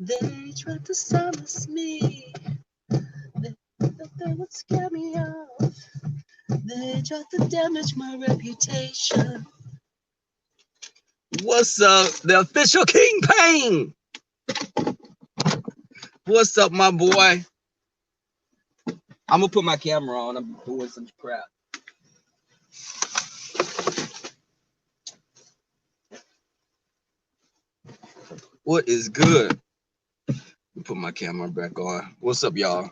They tried to silence me. They thought they would scare me off. They tried to damage my reputation. What's up, the official King Pain? What's up, my boy? I'm gonna put my camera on. I'm doing some crap. What is good? Put my camera back on. What's up, y'all?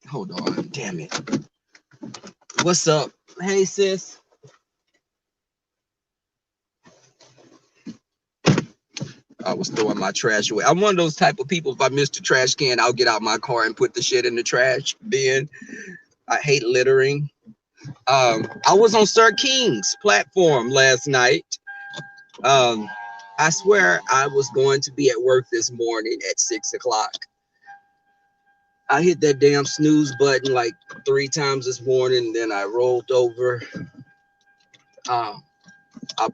Hold on. Damn it. What's up? Hey, sis. I was throwing my trash away. I'm one of those type of people. If I miss the trash can, I'll get out my car and put the shit in the trash bin. I hate littering. I was on Sir King's platform last night. I swear I was going to be at work this morning at 6 o'clock. I hit that damn snooze button like 3 times this morning. And then I rolled over. I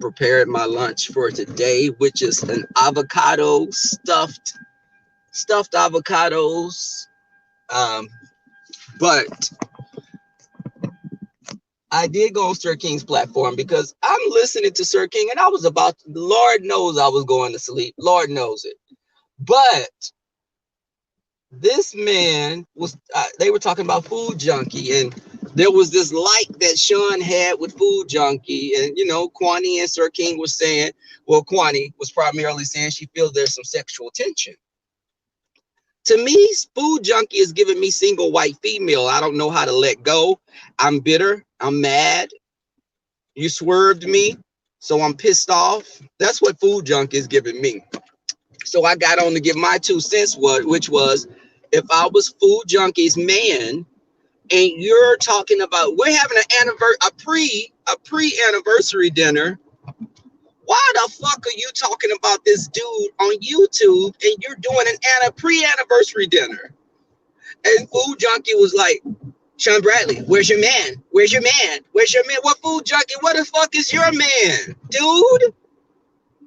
prepared my lunch for today, which is an avocado stuffed avocados. But I did go on Sir King's platform because I'm listening to Sir King, and I was about to, Lord knows I was going to sleep. Lord knows it. But this man was, they were talking about Food Junkie, and there was this like that Sean had with Food Junkie, and, you know, Kwani and Sir King was saying, well, Kwani was primarily saying she feels there's some sexual tension. To me, Food Junkie is giving me single white female. I don't know how to let go. I'm bitter. I'm mad. You swerved me, so I'm pissed off. That's what Food Junkie is giving me. So I got on to give my 2 cents, which was, if I was Food Junkie's man, and you're talking about we're having a pre-anniversary dinner, why the fuck are you talking about this dude on YouTube and you're doing a pre-anniversary dinner? And Food Junkie was like, Sean Bradley, where's your man? Where's your man? Where's your man? What Food Junkie? What the fuck is your man, dude?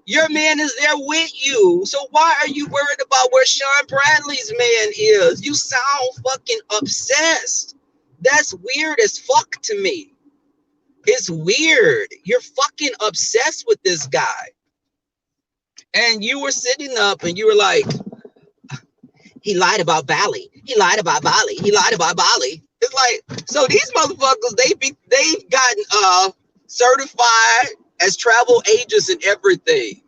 Your man is there with you. So why are you worried about where Sean Bradley's man is? You sound fucking obsessed. That's weird as fuck to me. It's weird. You're fucking obsessed with this guy. And you were sitting up and you were like, he lied about Bali. He lied about Bali. He lied about Bali. It's like, so these motherfuckers, they've gotten certified as travel agents and everything.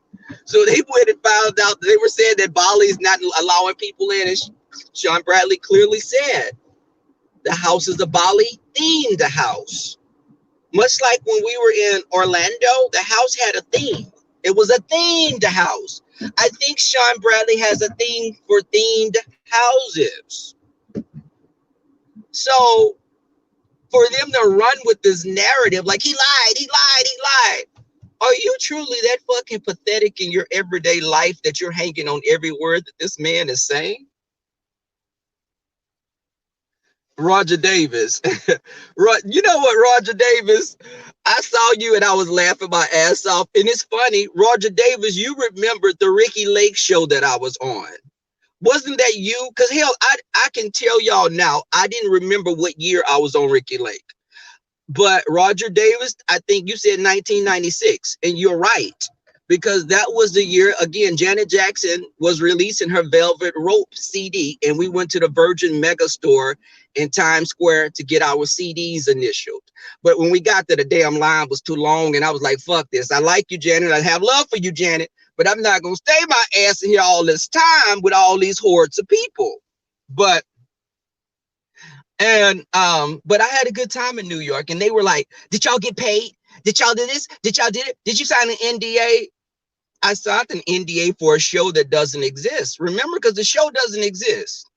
So they went and found out, they were saying that Bali's not allowing people in, and Sean Bradley clearly said the house is a Bali themed house. Much like when we were in Orlando, the house had a theme. It was a themed house. I think Sean Bradley has a theme for themed houses. So for them to run with this narrative, like he lied. Are you truly that fucking pathetic in your everyday life that you're hanging on every word that this man is saying? Roger Davis. You know what, Roger Davis? I saw you and I was laughing my ass off. And it's funny, Roger Davis, you remembered the Ricky Lake show that I was on. Wasn't that you? Because hell, I can tell y'all now, I didn't remember what year I was on Ricky Lake. But Roger Davis, I think you said 1996. And you're right. Because that was the year, again, Janet Jackson was releasing her Velvet Rope CD. And we went to the Virgin Mega Store in Times Square to get our CDs initialed. But when we got there, the damn line was too long. And I was like, fuck this. I like you, Janet. I have love for you, Janet. But I'm not going to stay my ass in here all this time with all these hordes of people. But I had a good time in New York. And they were like, did y'all get paid? Did y'all do this? Did y'all did it? Did you sign an NDA? I signed an NDA for a show that doesn't exist. Remember, because the show doesn't exist.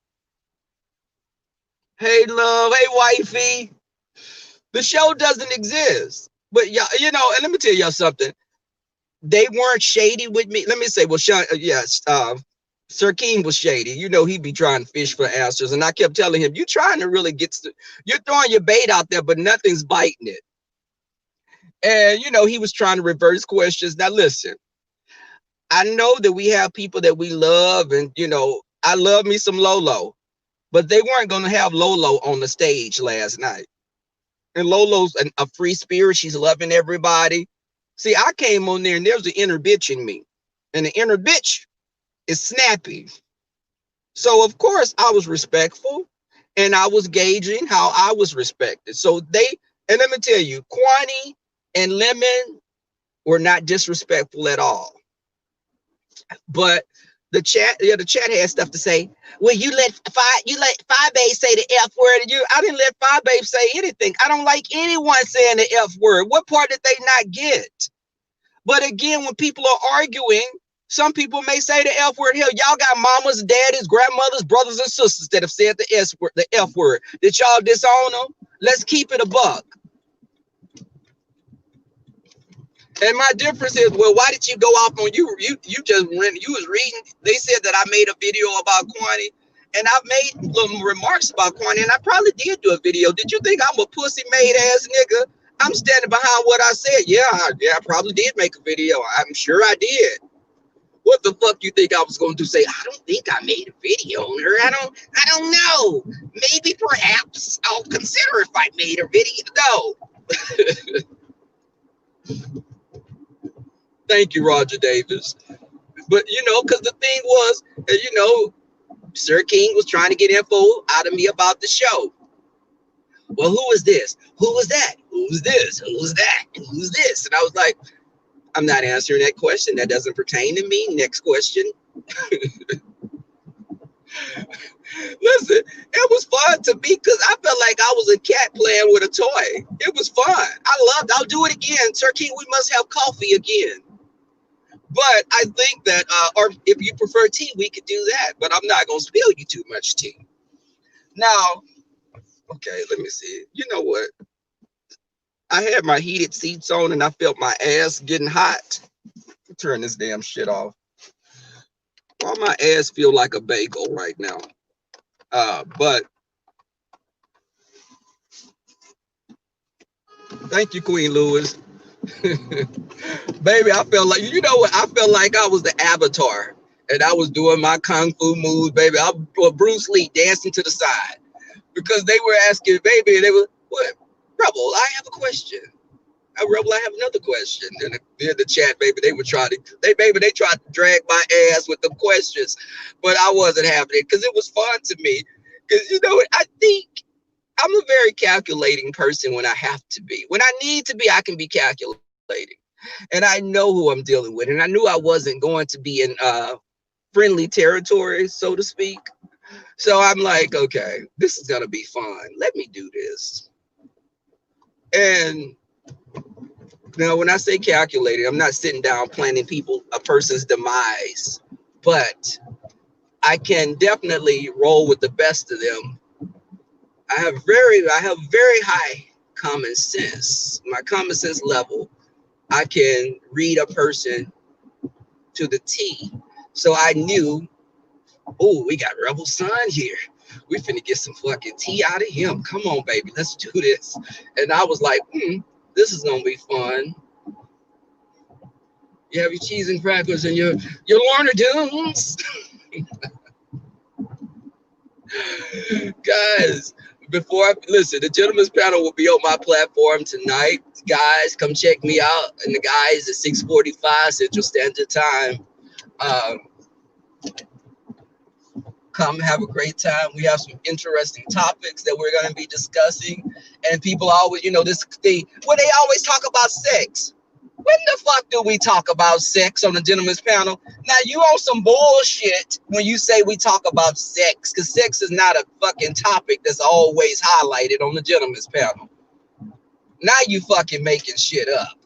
Hey, love. Hey, wifey. The show doesn't exist. But, y'all, you know, and let me tell y'all something. They weren't shady with me. Let me say, well, Sean, yes, Sir King was shady. You know, he'd be trying to fish for answers. And I kept telling him, you're trying to really you're throwing your bait out there, but nothing's biting it. And, you know, he was trying to reverse questions. Now, listen, I know that we have people that we love, and, you know, I love me some Lolo, but they weren't going to have Lolo on the stage last night. And Lolo's a free spirit. She's loving everybody. See, I came on there and there's the inner bitch in me. And the inner bitch is snappy. So, of course, I was respectful and I was gauging how I was respected. So and let me tell you, Kwani and Lemon were not disrespectful at all. But the chat had stuff to say. Well, you let Five Babe say the F word, and I didn't let Five Babe say anything. I don't like anyone saying the F word. What part did they not get? But again, when people are arguing, some people may say the F word. Hell, y'all got mamas, daddies, grandmothers, brothers, and sisters that have said the F word. Did y'all disown them? Let's keep it a buck. And my difference is, well, why did you go off on you was reading? They said that I made a video about Kwani, and I've made little remarks about Kwani, and I probably did do a video. Did you think I'm a pussy made ass nigga? I'm standing behind what I said. Yeah, I probably did make a video. I'm sure I did. What the fuck you think I was going to say? I don't think I made a video on her. I don't know. Maybe perhaps I'll consider if I made a video. No. Thank you, Roger Davis. But, you know, because the thing was, you know, Sir King was trying to get info out of me about the show. Well, who is this? Who was that? Who's this? Who's that? Who's this? And I was like, I'm not answering that question. That doesn't pertain to me. Next question. Listen, it was fun to me because I felt like I was a cat playing with a toy. It was fun. I'll do it again. Sir King, we must have coffee again. But I think that, or if you prefer tea, we could do that. But I'm not going to spill you too much tea. Now, okay, let me see. You know what? I had my heated seats on and I felt my ass getting hot. Turn this damn shit off. Well, my ass feel like a bagel right now. But thank you, Queen Louis. Baby, I felt like, you know what? I felt like I was the Avatar and I was doing my kung fu moves, baby. I was Bruce Lee dancing to the side because they were asking, baby, they were, what? Rebel, I have a question. Rebel, I have another question. And in the chat, baby, they tried to drag my ass with the questions, but I wasn't having it because it was fun to me. Because, you know, I think I'm a very calculating person when I have to be. When I need to be, I can be calculating. And I know who I'm dealing with. And I knew I wasn't going to be in friendly territory, so to speak. So I'm like, okay, this is going to be fun. Let me do this. And now, when I say calculating, I'm not sitting down planning a person's demise, but I can definitely roll with the best of them. I have very high common sense. My common sense level, I can read a person to the T. So I knew, oh, we got Rebel Son here. We finna get some fucking tea out of him. Come on, baby, let's do this. And I was like, this is gonna be fun. You have your cheese and crackers and your Lorna Doones. Guys, listen, the gentleman's panel will be on my platform tonight. Guys, come check me out. And the guys at 6:45 Central Standard Time. Come have a great time. We have some interesting topics that we're going to be discussing. And people always, you know, they always talk about sex. When the fuck do we talk about sex on the gentleman's panel? Now, you on some bullshit when you say we talk about sex, because sex is not a fucking topic that's always highlighted on the gentleman's panel. Now you fucking making shit up.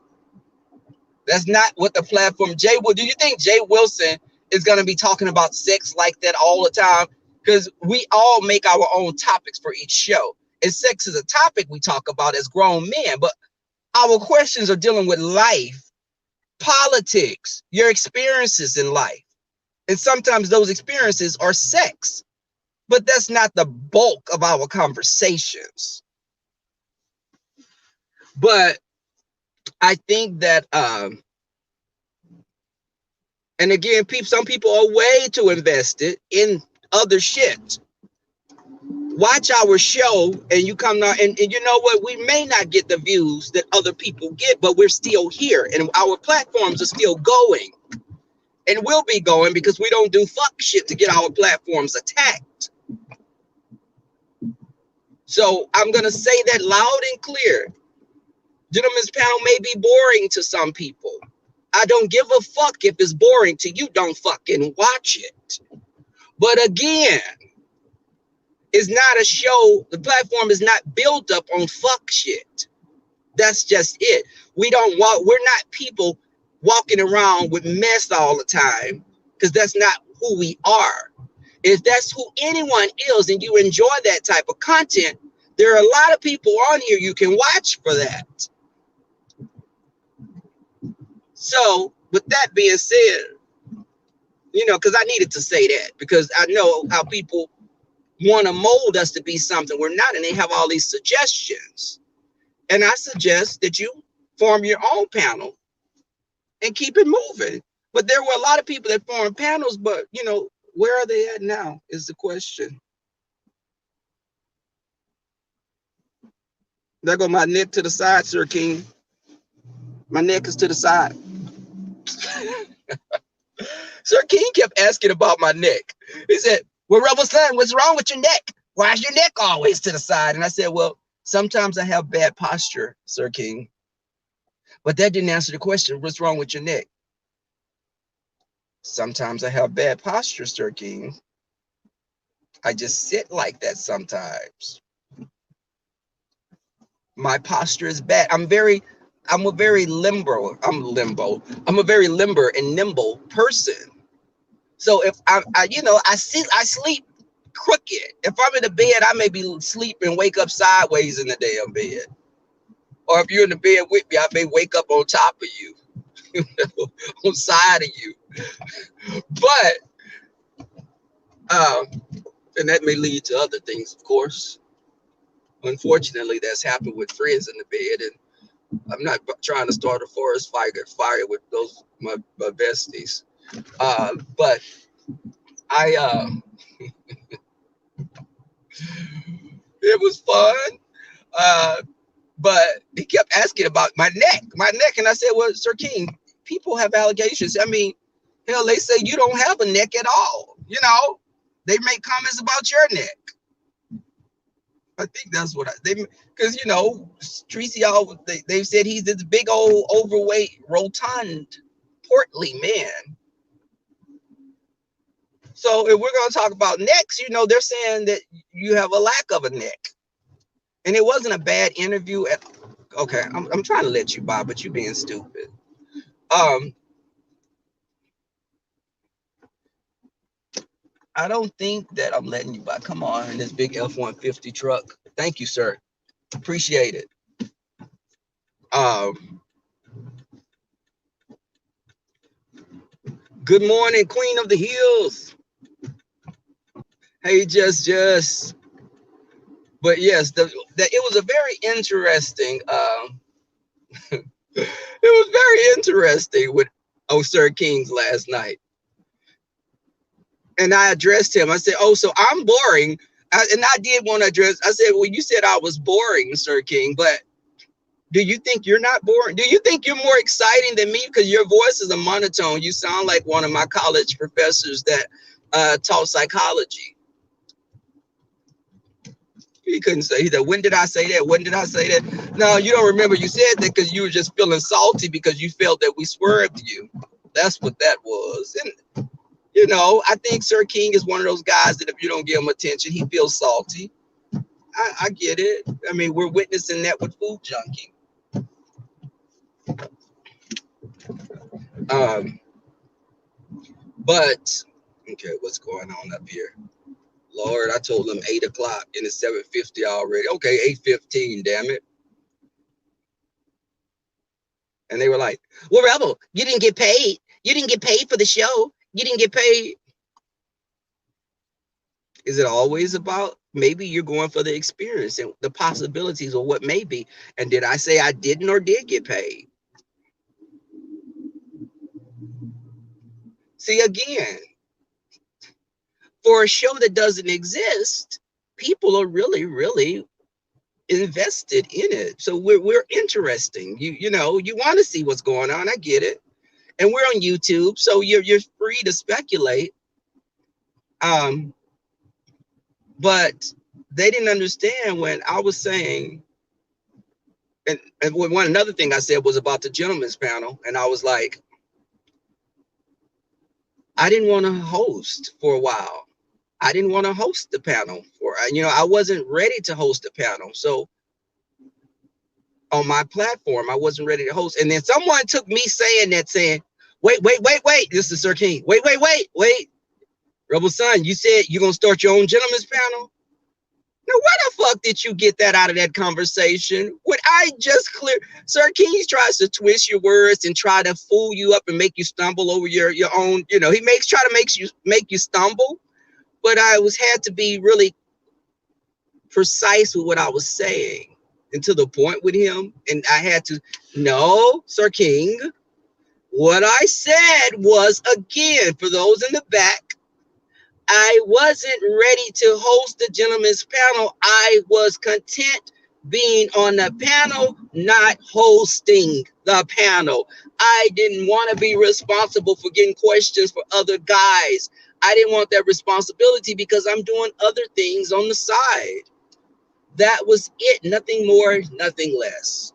That's not what the platform. Do you think Jay Wilson is going to be talking about sex like that all the time? Because we all make our own topics for each show. And sex is a topic we talk about as grown men, but our questions are dealing with life, politics, your experiences in life. And sometimes those experiences are sex, but that's not the bulk of our conversations. But I think that, and again, some people are way too invested in other shit. Watch our show and you come now, and you know what? We may not get the views that other people get, but we're still here and our platforms are still going and will be going because we don't do fuck shit to get our platforms attacked. So I'm going to say that loud and clear. Gentlemen's panel may be boring to some people. I don't give a fuck if it's boring to you. Don't fucking watch it. But again, it's not a show. The platform is not built up on fuck shit. That's just it. We're not people walking around with mess all the time because that's not who we are. If that's who anyone is and you enjoy that type of content, there are a lot of people on here you can watch for that. So with that being said, you know, because I needed to say that because I know how people want to mold us to be something we're not, and they have all these suggestions. And I suggest that you form your own panel and keep it moving. But there were a lot of people that formed panels, but you know, where are they at now is the question. There go my neck to the side, Sir King. My neck is to the side. Sir King kept asking about my neck. He said, well, Rebel Son, what's wrong with your neck? Why is your neck always to the side? And I said, well, sometimes I have bad posture, Sir King. But that didn't answer the question. What's wrong with your neck? Sometimes I have bad posture, Sir King. I just sit like that sometimes. My posture is bad. I'm a very limber and nimble person. So if I sleep crooked. If I'm in the bed, I may be sleeping, wake up sideways in the damn bed. Or if you're in the bed with me, I may wake up on top of you, on side of you. But and that may lead to other things, of course. Unfortunately, that's happened with friends in the bed, and I'm not trying to start a forest fire with those my besties. But I it was fun. But he kept asking about my neck, and I said, well, Sir King, people have allegations. I mean, hell, they say you don't have a neck at all. You know, they make comments about your neck. I think that's what because you know, Tracy, they've said he's this big old overweight, rotund, portly man. So if we're going to talk about necks, you know, they're saying that you have a lack of a neck. And it wasn't a bad interview. Okay, I'm trying to let you by, but you're being stupid. I don't think that I'm letting you by. Come on, in this big F-150 truck. Thank you, sir. Appreciate it. Good morning, Queen of the Hills. Hey, just. But yes, it was a very interesting. It was very interesting with Sir King's last night. And I addressed him. I said, oh, so I'm boring. And I did want to address. I said, well, you said I was boring, Sir King, but do you think you're not boring? Do you think you're more exciting than me? Because your voice is a monotone. You sound like one of my college professors that taught psychology. He couldn't say that. When did I say that? When did I say that? No, you don't remember you said that because you were just feeling salty because you felt that we swerved you. That's what that was. And, you know, I think Sir King is one of those guys that if you don't give him attention, he feels salty. I get it. I mean, we're witnessing that with Food Junkie. But, okay, what's going on up here? Lord, I told them 8 o'clock and it's 7:50 already. Okay, 8:15, damn it. And they were like, well, Rebel, you didn't get paid. You didn't get paid for the show. You didn't get paid. Is it always about maybe you're going for the experience and the possibilities of what may be? And did I say I didn't or did get paid? See, again, for a show that doesn't exist, people are really, really invested in it. So we're interesting. You know, you want to see what's going on. I get it. And we're on YouTube, so you're free to speculate. But they didn't understand when I was saying, and one another thing I said was about the gentleman's panel, and I was like, I didn't want to host for a while. I didn't want to host the panel for, you know, I wasn't ready to host the panel. So on my platform, I wasn't ready to host. And then someone took me saying that, saying, wait. This is Sir King. Wait. Rebel Son, you said you're going to start your own gentleman's panel? Now, where the fuck did you get that out of that conversation? When I just clear, Sir King tries to twist your words and try to fool you up and make you stumble over your own, you know, he try to make you stumble. But I had to be really precise with what I was saying and to the point with him. And I had to, no, Sir King, what I said was, again, for those in the back, I wasn't ready to host the gentleman's panel. I was content being on the panel, not hosting the panel. I didn't want to be responsible for getting questions for other guys. I didn't want that responsibility because I'm doing other things on the side. That was it. Nothing more, nothing less.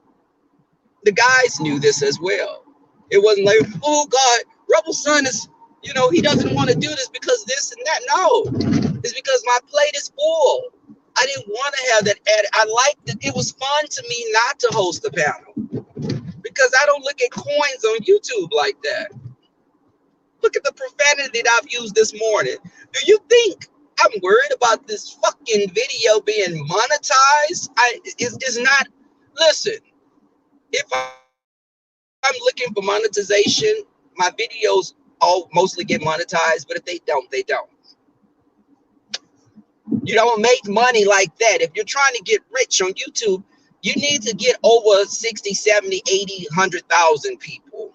The guys knew this as well. It wasn't like, oh God, Rebel Son is, you know, he doesn't want to do this because this and that. No, it's because my plate is full. I didn't want to have that added. I liked it. It was fun to me not to host the panel because I don't look at coins on YouTube like that. Look at the profanity that I've used this morning. Do you think I'm worried about this fucking video being monetized? It's not. Listen, if I'm looking for monetization, my videos all mostly get monetized, but if they don't, they don't. You don't make money like that. If you're trying to get rich on YouTube, you need to get over 60, 70, 80, 100,000 people.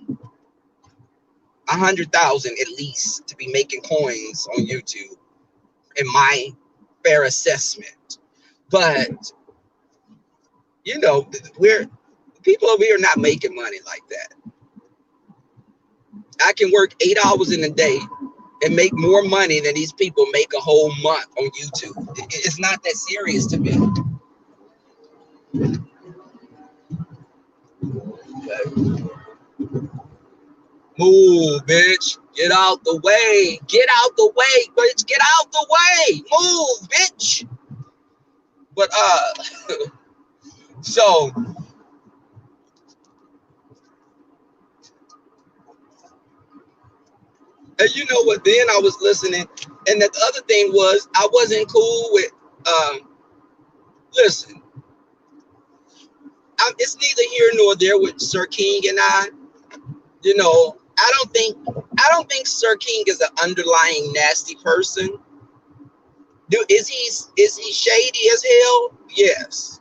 100,000 at least to be making coins on YouTube, in my fair assessment. But, you know, people over here are not making money like that. I can work 8 hours in a day and make more money than these people make a whole month on YouTube. It's not that serious to me. Okay. Move, bitch. Get out the way. Get out the way, bitch. Get out the way. Move, bitch. But so and you know what, then I was listening, and the other thing was I wasn't cool with listen, it's neither here nor there with Sir King and I. You know, I don't think Sir King is an underlying nasty person. Is he shady as hell? Yes.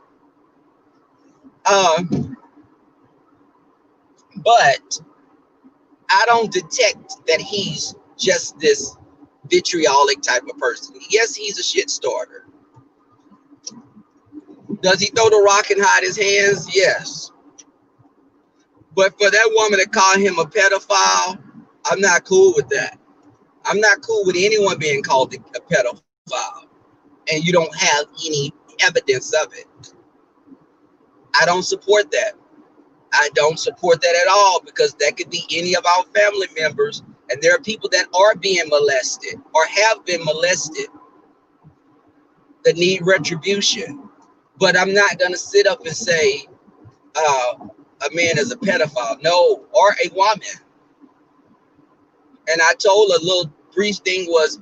But I don't detect that he's just this vitriolic type of person. Yes, he's a shit starter. Does he throw the rock and hide his hands? Yes. But for that woman to call him a pedophile, I'm not cool with that. I'm not cool with anyone being called a pedophile and you don't have any evidence of it. I don't support that. I don't support that at all, because that could be any of our family members. And there are people that are being molested or have been molested that need retribution. But I'm not going to sit up and say a man is a pedophile. No, or a woman. And I told a little brief thing was,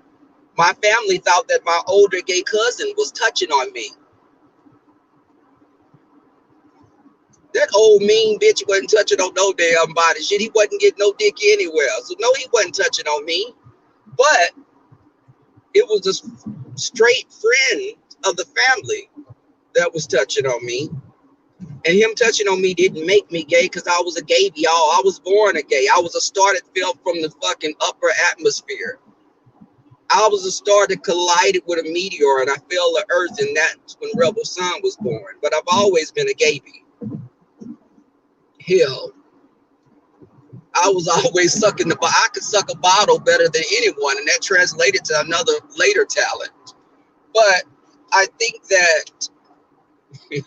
my family thought that my older gay cousin was touching on me. That old mean bitch wasn't touching on no damn body shit. He wasn't getting no dick anywhere. So no, he wasn't touching on me. But it was a straight friend of the family that was touching on me. And him touching on me didn't make me gay because I was a gay, y'all. I was born a gay. I was a star that fell from the fucking upper atmosphere. I was a star that collided with a meteor and I fell to earth, and that's when Rebel Son was born. But I've always been a gay bee. Hell, I was always sucking I could suck a bottle better than anyone, and that translated to another later talent. But I think that maybe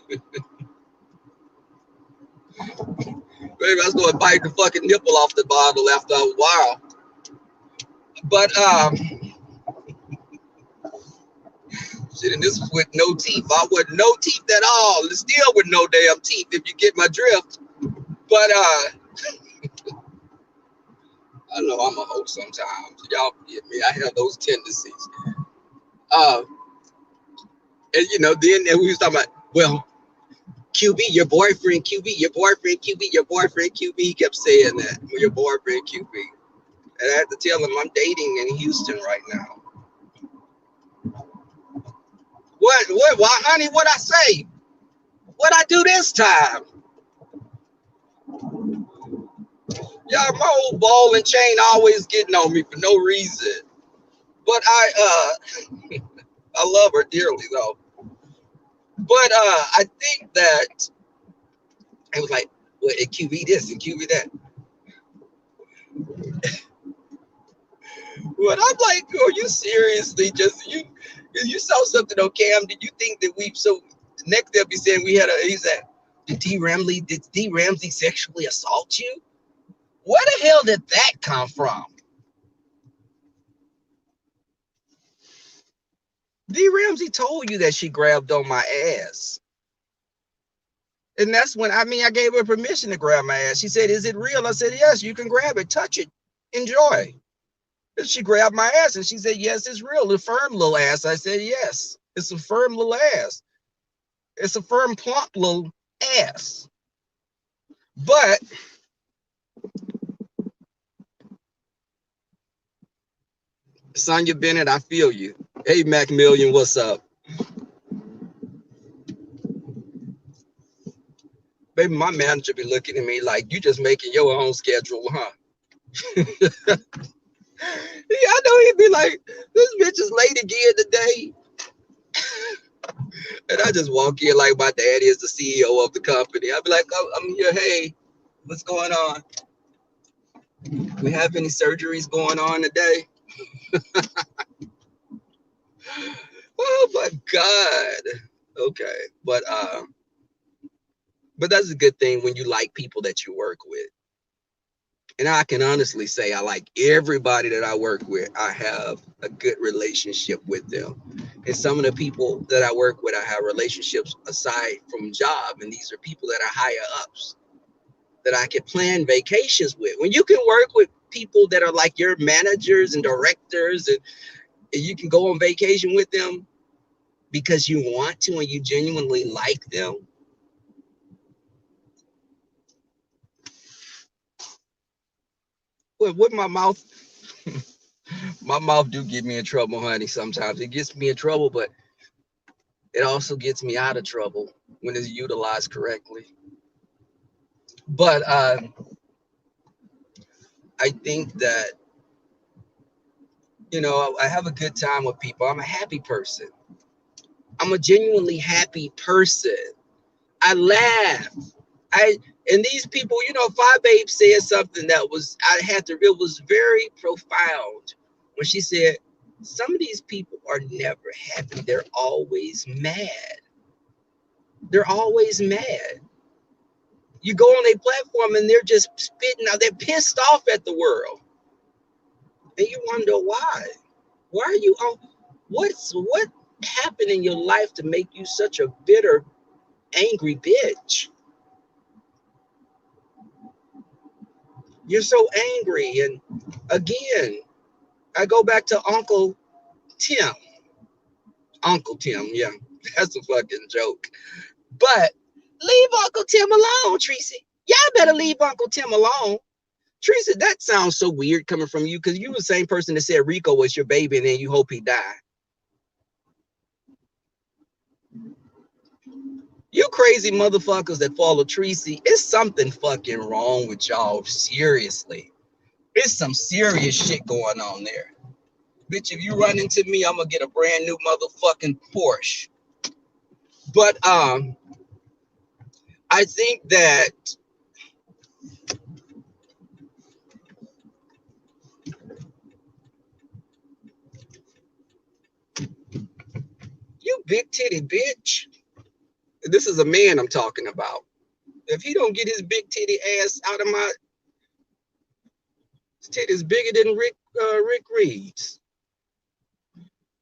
I was going to bite the fucking nipple off the bottle after a while. But shit, and this was with no teeth. I wasn't no teeth at all. And still with no damn teeth, if you get my drift. But I know I'm a hoe sometimes. Y'all forgive me. I have those tendencies. And you know, then we was talking about, well, QB, your boyfriend, QB, your boyfriend, QB, your boyfriend, QB. He kept saying that. Your boyfriend, QB. And I had to tell him I'm dating in Houston right now. What, why, honey, what I say? What I do this time? Y'all, my old ball and chain always getting on me for no reason. But I love her dearly though. But I think that it was like, well, it QB this and QB that. But I'm like, are you seriously just you saw something on Cam? Did you think that we so next they'll be saying we had a he said, did D Ramsey sexually assault you? Where the hell did that come from? D Ramsey told you that she grabbed on my ass. And that's when I gave her permission to grab my ass. She said, is it real? I said, yes, you can grab it, touch it, enjoy. And she grabbed my ass and she said, yes, it's real. A firm little ass. I said, yes, it's a firm little ass. It's a firm, plump little ass. But Sonia Bennett, I feel you. Hey, Mac Million, what's up? Baby, my manager be looking at me like, you just making your own schedule, huh? Yeah, I know he'd be like, this bitch is late again today. And I just walk in like my daddy is the CEO of the company. I'd be like, oh, I'm here. Hey, what's going on? We have any surgeries going on today? Oh my God. Okay. But that's a good thing when you like people that you work with. And I can honestly say I like everybody that I work with. I have a good relationship with them. And some of the people that I work with, I have relationships aside from job. And these are people that are higher ups that I can plan vacations with. When you can work with people that are like your managers and directors, and you can go on vacation with them because you want to and you genuinely like them. Well, with my mouth, my mouth do get me in trouble, honey. Sometimes it gets me in trouble, but it also gets me out of trouble when it's utilized correctly. But I think that, you know, I have a good time with people. I'm a happy person. I'm a genuinely happy person. I laugh. And these people, you know, Five Babe said something that was, it was very profound when she said, some of these people are never happy. They're always mad. They're always mad. You go on a platform and they're just spitting out, they're pissed off at the world. And you wonder why. Why are you on? What happened in your life to make you such a bitter, angry bitch? You're so angry. And again, I go back to Uncle Tim. Uncle Tim, yeah, that's a fucking joke. But leave Uncle Tim alone, Tracy. Y'all better leave Uncle Tim alone. Tracy, that sounds so weird coming from you because you were the same person that said Rico was your baby and then you hope he died. You crazy motherfuckers that follow Tracy, it's something fucking wrong with y'all. Seriously. It's some serious shit going on there. Bitch, if you run into me, I'm gonna get a brand new motherfucking Porsche. But I think that you big titty bitch. This is a man I'm talking about. If he don't get his big titty ass out of my titties bigger than Rick Reed's.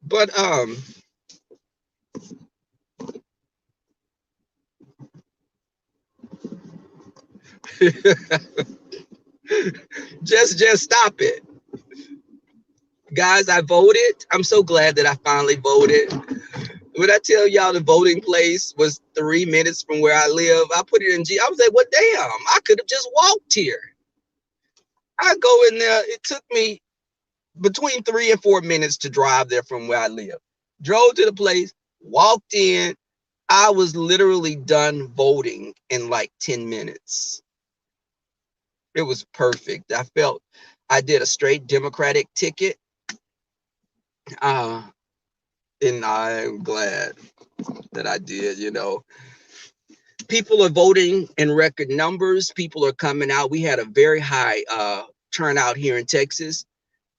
But just stop it. Guys, I voted. I'm so glad that I finally voted. When I tell y'all the voting place was 3 minutes from where I live, I put it in G. I was like, well, damn, I could have just walked here. I go in there. It took me between 3 and 4 minutes to drive there from where I live. Drove to the place, walked in. I was literally done voting in like 10 minutes. It was perfect. I felt I did a straight Democratic ticket. And I'm glad that I did, you know. People are voting in record numbers. People are coming out. We had a very high turnout here in Texas.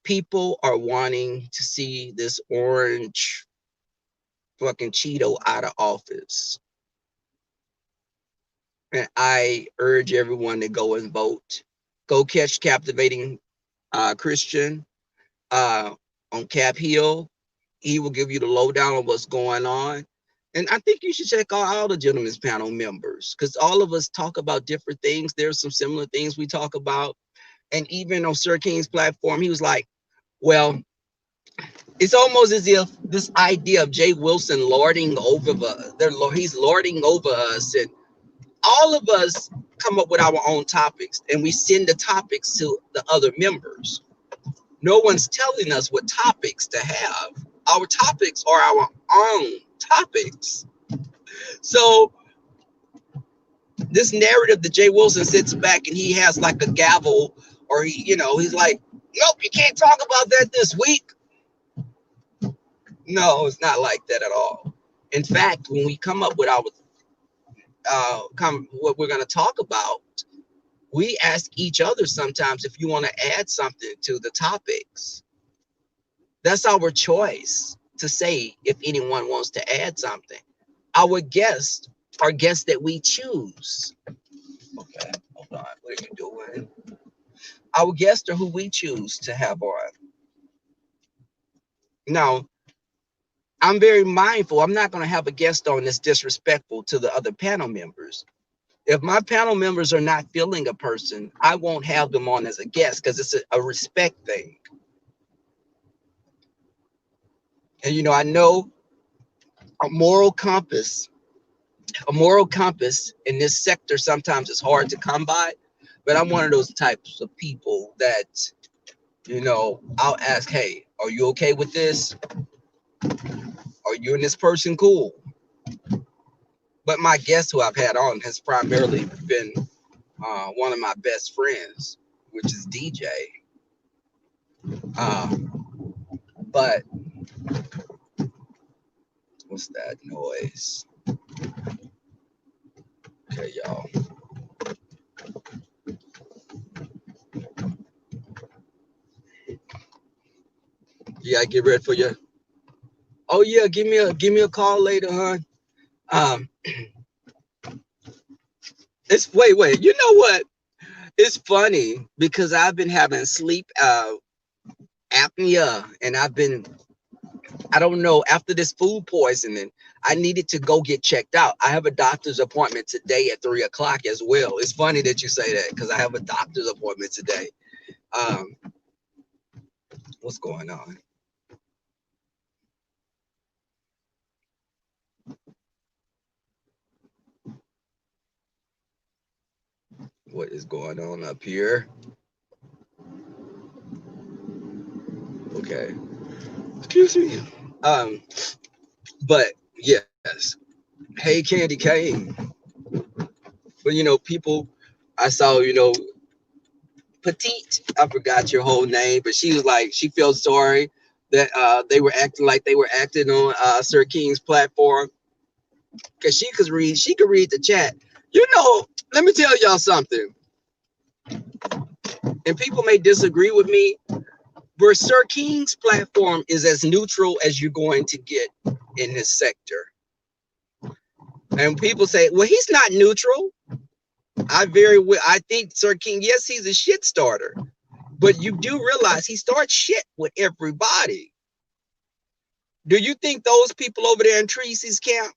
People are wanting to see this orange fucking Cheeto out of office. And I urge everyone to go and vote. Go catch Captivating Christian on Cap Hill. He will give you the lowdown on what's going on. And I think you should check out all the Gentlemen's Panel members, because all of us talk about different things. There's some similar things we talk about. And even on Sir King's platform, he was like, well, it's almost as if this idea of Jay Wilson lording over us, he's lording over us, and all of us come up with our own topics, and we send the topics to the other members. No one's telling us what topics to have. Our topics are our own topics. So this narrative that Jay Wilson sits back and he has like a gavel, or he's like, nope, you can't talk about that this week. No, it's not like that at all. In fact, when we come up with our what we're going to talk about, we ask each other sometimes if you want to add something to the topics. That's our choice to say if anyone wants to add something. Our guests are guests that we choose. Okay, hold on. What are you doing? Our guests are who we choose to have on. Now, I'm very mindful. I'm not going to have a guest on that's disrespectful to the other panel members. If my panel members are not feeling a person, I won't have them on as a guest, because it's a respect thing. And I know a moral compass in this sector sometimes is hard to come by, but I'm one of those types of people that, I'll ask, hey, are you okay with this? Are you and this person cool? But my guest who I've had on has primarily been one of my best friends, which is DJ. But what's that noise? Okay, y'all. Yeah, get ready for you. Oh yeah, give me a call later, huh? It's wait. You know what? It's funny because I've been having sleep apnea, and I don't know, after this food poisoning, I needed to go get checked out. I have a doctor's appointment today at 3 o'clock as well. It's funny that you say that, because I have a doctor's appointment today. What's going on? What is going on up here? Okay. Excuse me. But yes, Hey, Candy Cane. But you know, people, I saw, Petite, I forgot your whole name, but she was like, she felt sorry that they were acting like they were acting on Sir King's platform because she could read the chat. You know, let me tell y'all something, and people may disagree with me, but Sir King's platform is as neutral as you're going to get in this sector. And people say, well, he's not neutral. I think Sir King, yes, he's a shit starter, but you do realize he starts shit with everybody. Do you think those people over there in Tracy's camp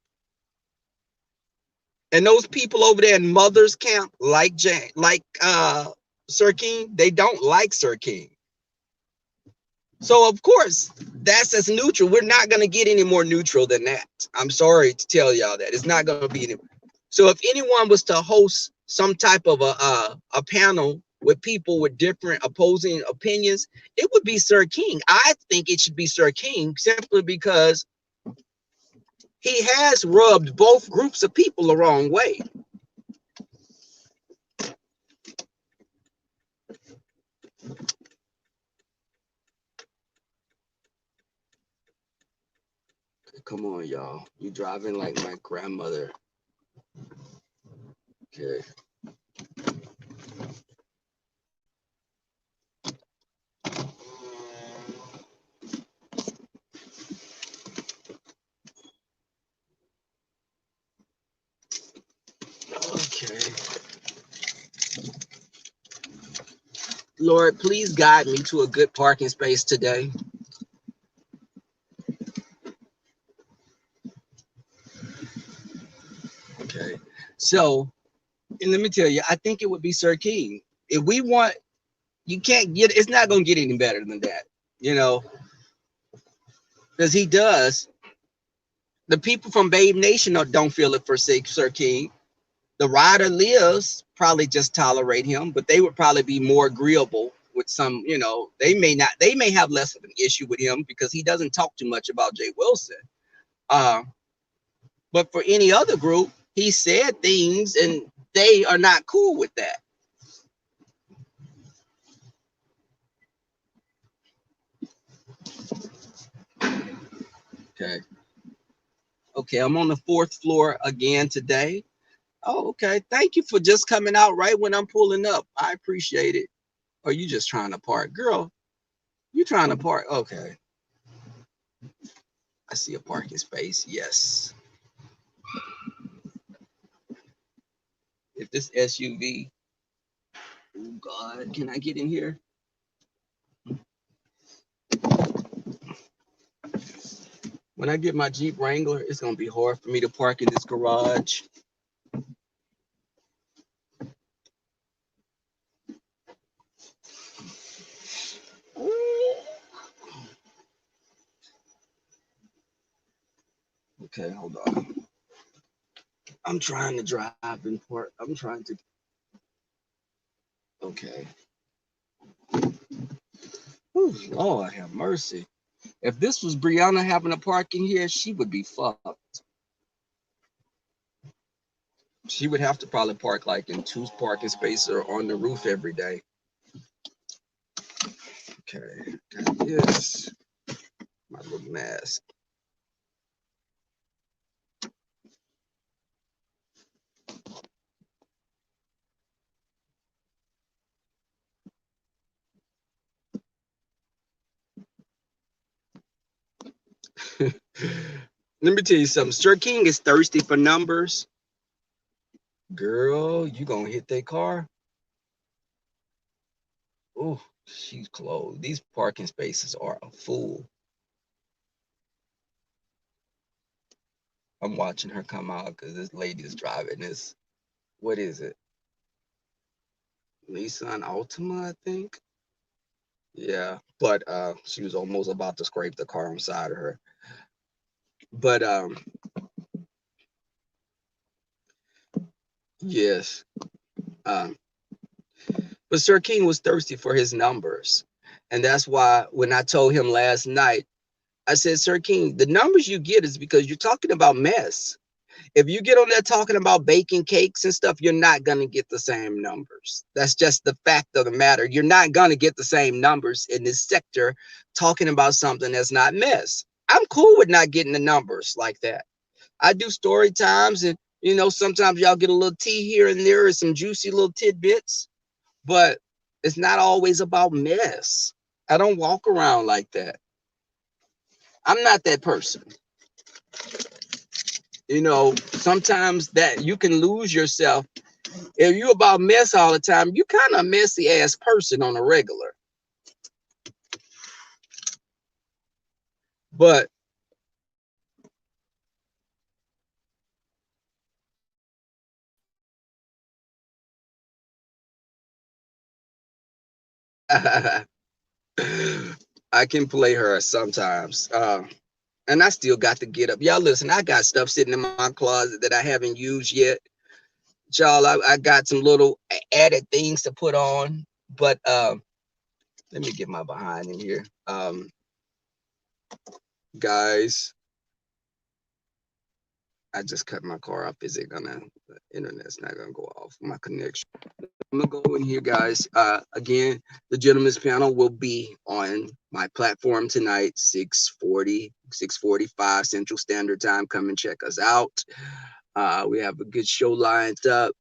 and those people over there in Mother's camp, like Sir King, they don't like Sir King. So of course, that's as neutral. We're not gonna get any more neutral than that. I'm sorry to tell y'all that it's not gonna be any. So if anyone was to host some type of a panel with people with different opposing opinions, it would be Sir King. I think it should be Sir King simply because he has rubbed both groups of people the wrong way. Come on, y'all. You driving like my grandmother. Okay. Okay. Lord, please guide me to a good parking space today. Okay. So, and let me tell you, I think it would be Sir King. If we want, you can't get, it's not going to get any better than that, because he does. The people from Babe Nation don't feel it for Sir King. The rider lives probably just tolerate him, but they would probably be more agreeable with some, they may have less of an issue with him because he doesn't talk too much about Jay Wilson. But for any other group, he said things and they are not cool with that. Okay. Okay, I'm on the 4th floor again today. Oh, okay. Thank you for just coming out right when I'm pulling up. I appreciate it. Or you just trying to park? Girl, you trying to park? Okay. I see a parking space. Yes. If this SUV, oh God, can I get in here? When I get my Jeep Wrangler, it's going to be hard for me to park in this garage. Okay, hold on. I'm trying to drive and park. I'm trying to. Okay. Ooh, Lord have mercy. If this was Brianna having a parking here, she would be fucked. She would have to probably park like in 2 parking spaces or on the roof every day. Okay, got this. My little mask. Let me tell you something. Sir King is thirsty for numbers. Girl, you gonna hit that car? Oh, she's closed. These parking spaces are a fool. I'm watching her come out because this lady is driving this. What is it? Nissan Altima, I think. Yeah, but she was almost about to scrape the car inside of her. But yes. Um, but Sir King was thirsty for his numbers. And that's why when I told him last night, I said, Sir King, the numbers you get is because you're talking about mess. If you get on there talking about baking cakes and stuff, you're not going to get the same numbers. That's just the fact of the matter. You're not going to get the same numbers in this sector talking about something that's not mess. I'm cool with not getting the numbers like that. I do story times, and sometimes y'all get a little tea here and there or some juicy little tidbits, but it's not always about mess. I don't walk around like that. I'm not that person. Sometimes that you can lose yourself. If you about mess all the time, you kind of a messy ass person on a regular. But I can play her sometimes. And I still got to get up. Y'all listen, I got stuff sitting in my closet that I haven't used yet. Y'all, I got some little added things to put on. But let me get my behind in here. Guys, I just cut my car off. Is it gonna, the internet's not gonna go off, my connection. I'm gonna go in here, guys. Again, the gentleman's panel will be on my platform tonight, 6:40, 6:45 Central Standard Time. Come and check us out. We have a good show lined up.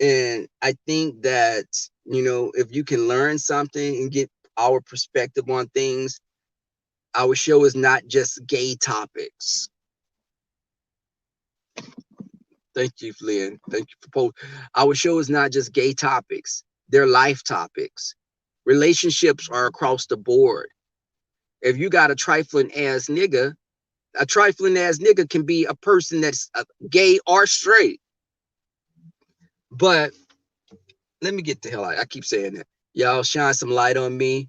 And I think that, if you can learn something and get our perspective on things, our show is not just gay topics. Thank you, Flynn. Thank you for posting. Our show is not just gay topics. They're life topics. Relationships are across the board. If you got a trifling ass nigga can be a person that's gay or straight. But let me get the hell out. I keep saying that. Y'all shine some light on me.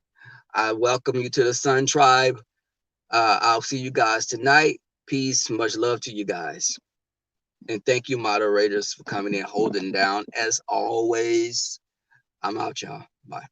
I welcome you to the Sun Tribe. I'll see you guys tonight. Peace. Much love to you guys. And thank you, moderators, for coming in, holding down. As always, I'm out, y'all. Bye.